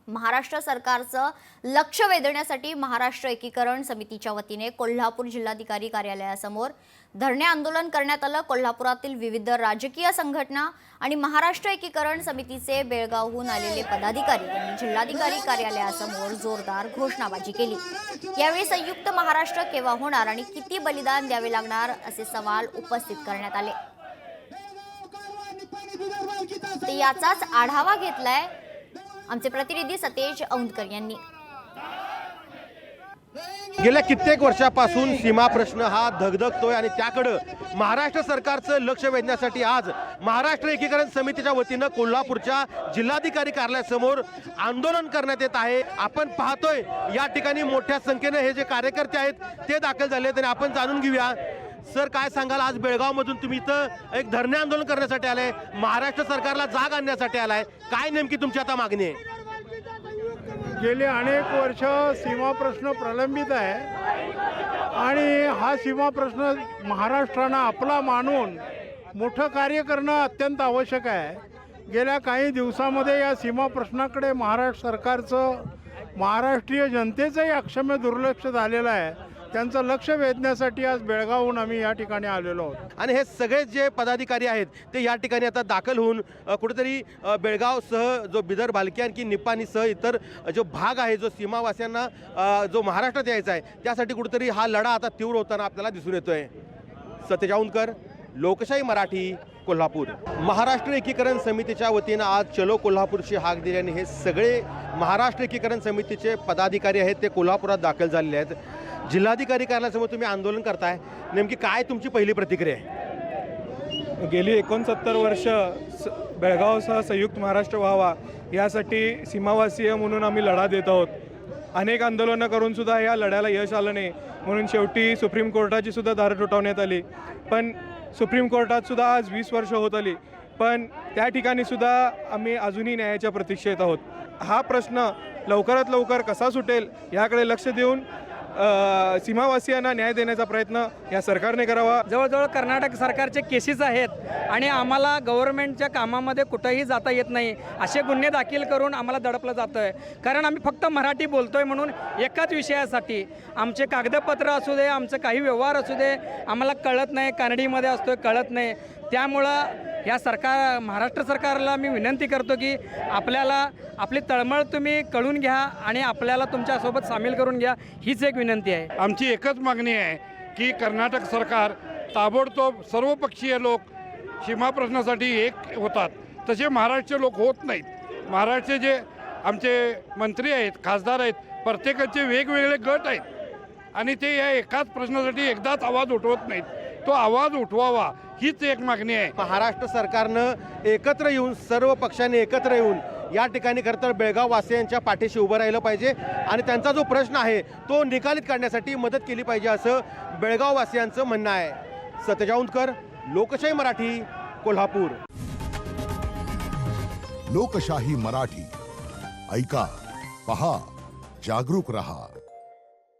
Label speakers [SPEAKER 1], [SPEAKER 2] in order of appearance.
[SPEAKER 1] महाराष्ट्र सरकारचं लक्ष वेधण्यासाठी महाराष्ट्र एकीकरण समितीच्या वतीने कोल्हापूर जिल्हाधिकारी कार्यालयासमोर धरणे आंदोलन करण्यात आलं। कोल्हापुरातील विविध राजकीय संघटना आणि महाराष्ट्र एकीकरण समितीचे बेळगावहून आलेले पदाधिकारी यांनी जिल्हाधिकारी कार्यालयासमोर जोरदार घोषणाबाजी केली। यावेळी संयुक्त महाराष्ट्र केव्हा होणार आणि किती बलिदान द्यावे लागणार असे सवाल उपस्थित करण्यात आले। याचाच आढावा घेतलाय आमचे प्रतिनिधी सतेज औंधकर यांनी।
[SPEAKER 2] गेल्या कित्येक वर्षापासून सीमा प्रश्न हा धगधगतोय आणि त्याकडे महाराष्ट्र सरकारचं लक्ष वेधण्यासाठी आज महाराष्ट्र एकीकरण समितीच्या वतीनं कोल्हापूरच्या जिल्हाधिकारी कार्यालयासमोर आंदोलन करण्यात येत आहे। आपण पाहतोय या ठिकाणी मोठ्या संख्येने हे जे कार्यकर्ते आहेत ते दाखल झाले आहेत आणि आपण जाणून घेऊया। सर, काय सांगाल, आज बेळगाव मधून तुम्ही इथं एक धरणे आंदोलन करण्यासाठी आलाय, महाराष्ट्र सरकारला जाग आणण्यासाठी आलाय, काय नेमकी तुमची आता मागणी आहे?
[SPEAKER 3] गेले अनेक वर्ष सीमा प्रश्न प्रलंबित आहे आणि हा सीमा प्रश्न महाराष्ट्रानं आपला मानून मोठं कार्य करणं अत्यंत आवश्यक आहे। गेल्या काही दिवसामध्ये या सीमा प्रश्नाकडे महाराष्ट्र सरकारचं महाराष्ट्रीय जनतेचंही अक्षम्य दुर्लक्ष झालेलं आहे। त्यांचं लक्ष वेधण्यासाठी आज बेळगावहून आम्ही या ठिकाणी आलेलो आहोत
[SPEAKER 2] आणि हे सगळे जे पदाधिकारी आहेत ते या ठिकाणी आता दाखल होऊन कुठेतरी बेळगावसह जो बिदर भालकी आणखी निपाणीसह इतर जो भाग आहे जो सीमावासियांना जो महाराष्ट्रात यायचा आहे त्यासाठी कुठेतरी हा लढा आता तीव्र होताना आपल्याला दिसून येतोय। सतेज औंधकर, लोकशाही मराठी, कोल्हापूर। महाराष्ट्र एकीकरण समितीच्या वतीनं आज चलो कोल्हापूरची हाक दिल्याने हे सगळे महाराष्ट्र एकीकरण समितीचे पदाधिकारी आहेत ते कोल्हापुरात दाखल झालेले आहेत। जिल्हाधिकारी कार्यालयासमोर तुम्ही आंदोलन करताय, नेमकी काय तुमची पहिली प्रतिक्रिया आहे?
[SPEAKER 4] गेली 69 वर्ष बेळगावसह संयुक्त महाराष्ट्र व्हावा यासाठी सीमावासीय म्हणून आम्ही लढा देत आहोत। अनेक आंदोलनं करून सुद्धा या लढ्याला यश आलं नाही, म्हणून शेवटी सुप्रीम कोर्टाची सुद्धा दारं ठोठावण्यात आली। पण सुप्रीम कोर्टात सुद्धा आज 20 वर्ष होत आली, पण त्या ठिकाणी सुद्धा आम्ही अजूनही न्यायाच्या प्रतीक्षेत आहोत। हा प्रश्न लवकरात लवकर कसा सुटेल याकडे लक्ष देऊन सीमावासियांना न्याय देण्याचा प्रयत्न या सरकारने करावा।
[SPEAKER 5] जवळजवळ कर्नाटक सरकारचे केसेस आहेत आणि आम्हाला गव्हर्नमेंटच्या कामामध्ये कुठेही जाता येत नाही, असे गुन्हे दाखल करून आम्हाला दडपलं जातं आहे। कारण आम्ही फक्त मराठी बोलतोय म्हणून एकाच विषयासाठी आमचे कागदपत्र असू दे, आमचं काही व्यवहार असू दे, आम्हाला कळत नाही, कानडीमध्ये असतोय कळत नाही। त्यामुळं या महाराष्ट्र सरकारला मी विनंती करतो की आपल्याला आपली तळमळ तुम्ही कळून घ्या आणि आपल्याला तुमच्यासोबत सामील करून घ्या, हीच एक विनंती आहे।
[SPEAKER 6] आमची एकच मागणी आहे की कर्नाटक सरकार ताबडतोब सर्वपक्षीय लोक सीमा प्रश्नासाठी एक होतात, तसे महाराष्ट्रीय लोक होत नाहीत। महाराष्ट्र जे आमचे मंत्री आहेत, खासदार आहेत, प्रत्येकाचे वेगवेगळे गट आहेत आणि ते या एकाच प्रश्नासाठी एकदाच आवाज उठवत नाहीत, तो आवाज उठवावा हीच एक मागणी आहे।
[SPEAKER 2] महाराष्ट्र सरकारनं एकत्र येऊन, सर्व पक्षांनी एकत्र येऊन या ठिकाणी खरं तर बेळगाव वासियांच्या पाठीशी उभं राहिलं पाहिजे आणि त्यांचा जो प्रश्न आहे तो निकालित काढण्यासाठी मदत केली पाहिजे असं बेळगाव वासियांचं म्हणणं आहे। सतेज औंधकर, लोकशाही मराठी, कोल्हापूर।
[SPEAKER 7] लोकशाही मराठी, ऐका, पहा, जागरूक रहा।